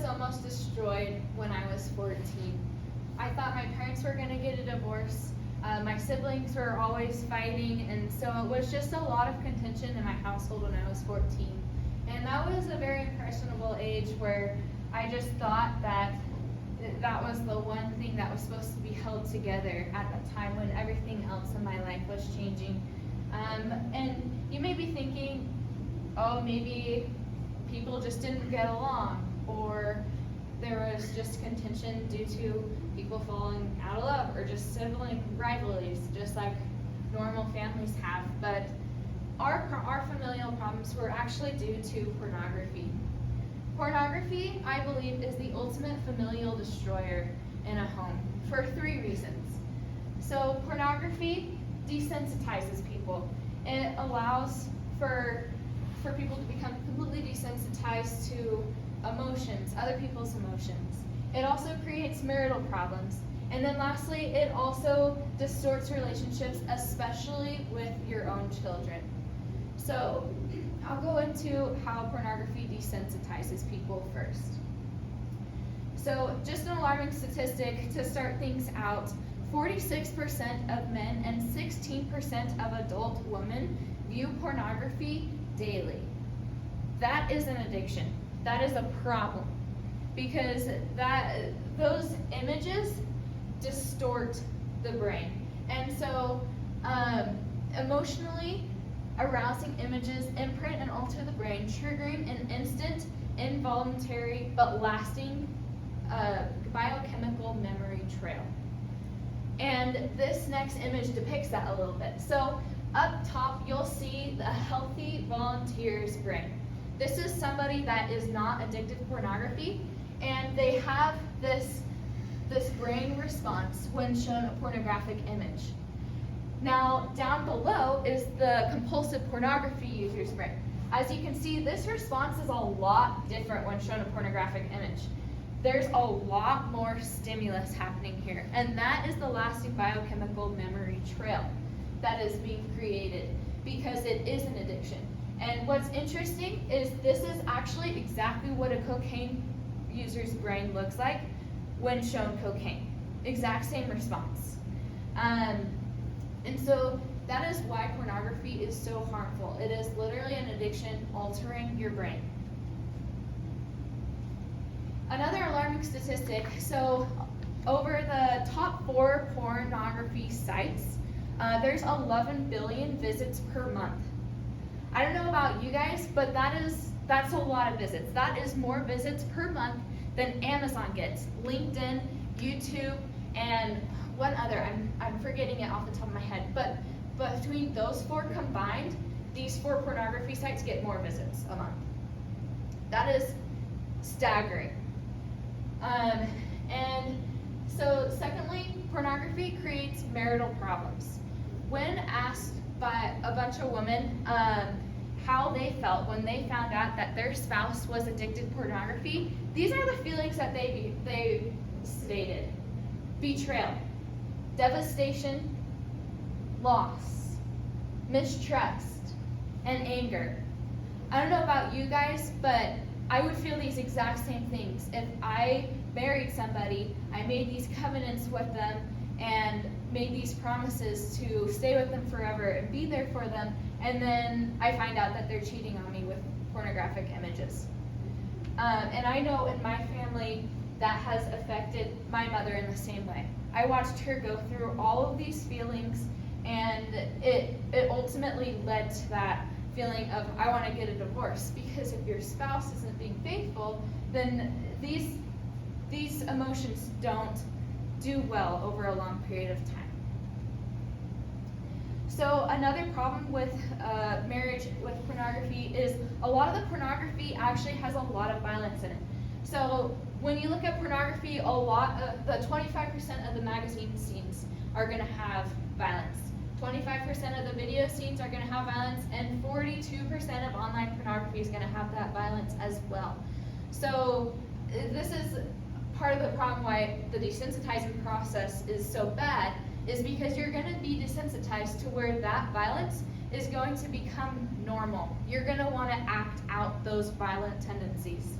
was almost destroyed when I was 14. I thought my parents were going to get a divorce. My siblings were always fighting, and so it was just a lot of contention in my household when I was 14. And that was a very impressionable age where I just thought that that was the one thing that was supposed to be held together at that time when everything else in my life was changing. And you may be thinking, oh, maybe people just didn't get along, or there was just contention due to people falling out of love, or just sibling rivalries, just like normal families have. But our familial problems were actually due to pornography. Pornography, I believe, is the ultimate familial destroyer in a home for 3 reasons. So pornography desensitizes people. It allows for people to become completely desensitized to emotions, other people's emotions. It also creates marital problems. And then lastly, it also distorts relationships, especially with your own children. So I'll go into how pornography desensitizes people first. So just an alarming statistic to start things out, 46% of men and 16% of adult women view pornography daily. That is an addiction. That is a problem, because those images distort the brain. And so emotionally arousing images imprint and alter the brain, triggering an instant, involuntary, but lasting biochemical memory trail. And this next image depicts that a little bit. So up top, you'll see the healthy volunteer's brain. This is somebody that is not addicted to pornography, and they have this brain response when shown a pornographic image. Now, down below is the compulsive pornography user's brain. As you can see, this response is a lot different when shown a pornographic image. There's a lot more stimulus happening here, and that is the lasting biochemical memory trail that is being created because it is an addiction. And what's interesting is this is actually exactly what a cocaine user's brain looks like when shown cocaine. Exact same response. And so that is why pornography is so harmful. It is literally an addiction altering your brain. Another alarming statistic, so over the top 4 pornography sites, there's 11 billion visits per month. I don't know about you guys, but that's a lot of visits. That is more visits per month than Amazon gets, LinkedIn, YouTube, and one other. I'm forgetting it off the top of my head. But between those 4 combined, these 4 pornography sites get more visits a month. That is staggering. And so secondly, pornography creates marital problems. When asked by a bunch of women how they felt when they found out that their spouse was addicted to pornography, these are the feelings that they stated: betrayal, devastation, loss, mistrust, and anger. I don't know about you guys, but I would feel these exact same things. If I married somebody, I made these covenants with them and made these promises to stay with them forever and be there for them, and then I find out that they're cheating on me with pornographic images. And I know in my family that has affected my mother in the same way. I watched her go through all of these feelings, and it ultimately led to that feeling of, I want to get a divorce, because if your spouse isn't being faithful, then these emotions don't do well over a long period of time. So another problem with marriage with pornography is a lot of the pornography actually has a lot of violence in it. So when you look at pornography, a lot of the 25% of the magazine scenes are going to have violence. 25% of the video scenes are going to have violence, and 42% of online pornography is going to have that violence as well. So this is part of the problem why the desensitizing process is so bad, is because you're going to be desensitized to where that violence is going to become normal. You're going to want to act out those violent tendencies.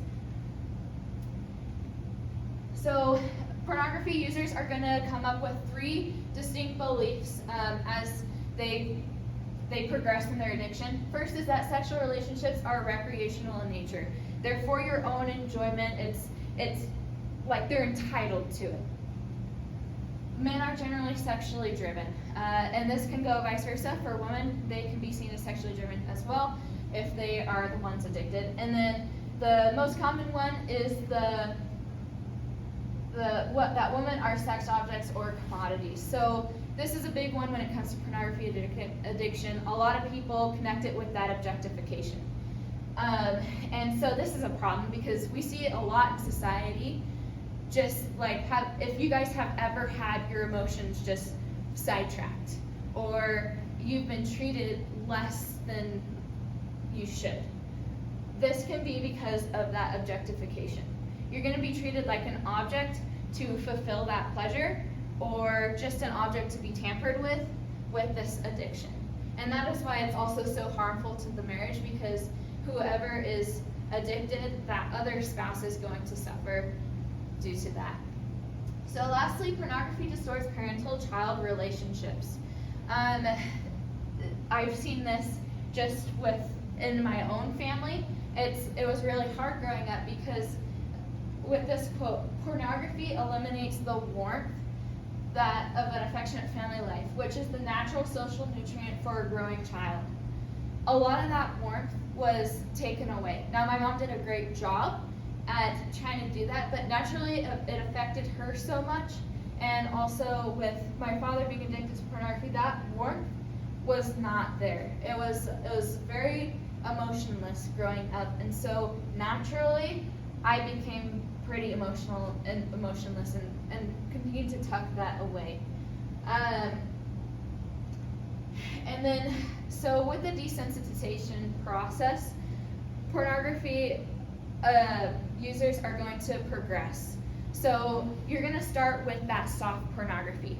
So pornography users are going to come up with 3 distinct beliefs as they progress in their addiction. First is that sexual relationships are recreational in nature. They're for your own enjoyment. It's like they're entitled to it. Men are generally sexually driven, and this can go vice versa. For women, they can be seen as sexually driven as well if they are the ones addicted. And then the most common one is that women are sex objects or commodities. So this is a big one when it comes to pornography addiction. A lot of people connect it with that objectification. And so this is a problem because we see it a lot in society. Just like, if you guys have ever had your emotions just sidetracked, or you've been treated less than you should. This can be because of that objectification. You're going to be treated like an object to fulfill that pleasure, or just an object to be tampered with this addiction. And that is why it's also so harmful to the marriage, because whoever is addicted, that other spouse is going to suffer due to that. So lastly, pornography distorts parental-child relationships. I've seen this just in my own family. It was really hard growing up because with this quote, pornography eliminates the warmth of an affectionate family life, which is the natural social nutrient for a growing child. A lot of that warmth was taken away. Now, my mom did a great job at trying to do that, but naturally it affected her so much. And also with my father being addicted to pornography, that warmth was not there. It was very emotionless growing up, and so naturally I became pretty emotional and emotionless and continued to tuck that away. And then, so with the desensitization process, pornography users are going to progress. So you're going to start with that soft pornography,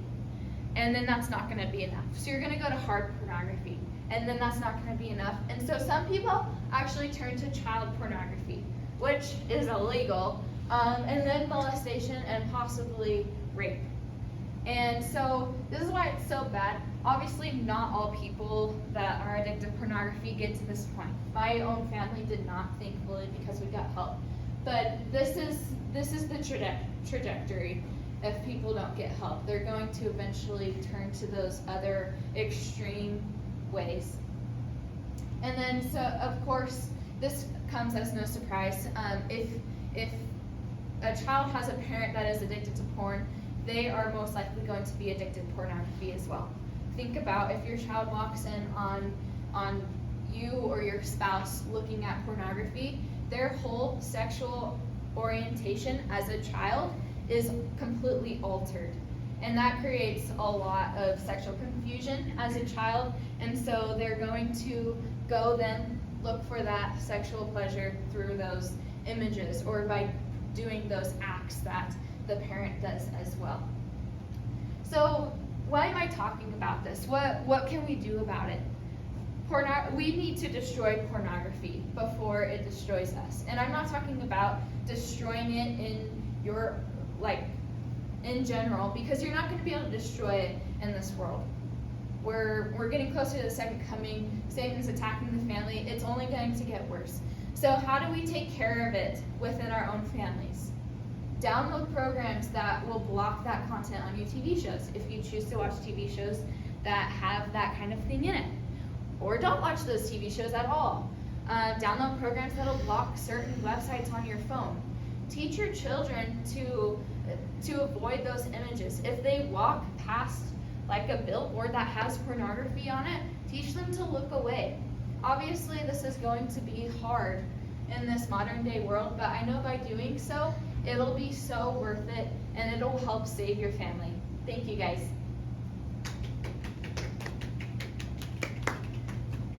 and then that's not going to be enough. So you're going to go to hard pornography, and then that's not going to be enough. And so some people actually turn to child pornography, which is illegal, and then molestation and possibly rape. And so this is why it's so bad. Obviously, not all people that are addicted to pornography get to this point. My own family did not, thankfully, because we got help. But this is the trajectory. If people don't get help, they're going to eventually turn to those other extreme ways. And then, so of course, this comes as no surprise. If a child has a parent that is addicted to porn, they are most likely going to be addicted to pornography as well. Think about if your child walks in on you or your spouse looking at pornography, their whole sexual orientation as a child is completely altered. And that creates a lot of sexual confusion as a child, and so they're going to go then look for that sexual pleasure through those images or by doing those acts that the parent does as well. So why am I talking about this? What can we do about it? We need to destroy pornography before it destroys us. And I'm not talking about destroying it in general, because you're not going to be able to destroy it in this world. We're getting closer to the second coming. Satan's attacking the family. It's only going to get worse. So how do we take care of it within our own families? Download programs that will block that content on your TV shows if you choose to watch TV shows that have that kind of thing in it. Or don't watch those TV shows at all. Download programs that will block certain websites on your phone. Teach your children to avoid those images. If they walk past like a billboard that has pornography on it, teach them to look away. Obviously, this is going to be hard in this modern day world, but I know by doing so, it'll be so worth it, and it'll help save your family. Thank you, guys.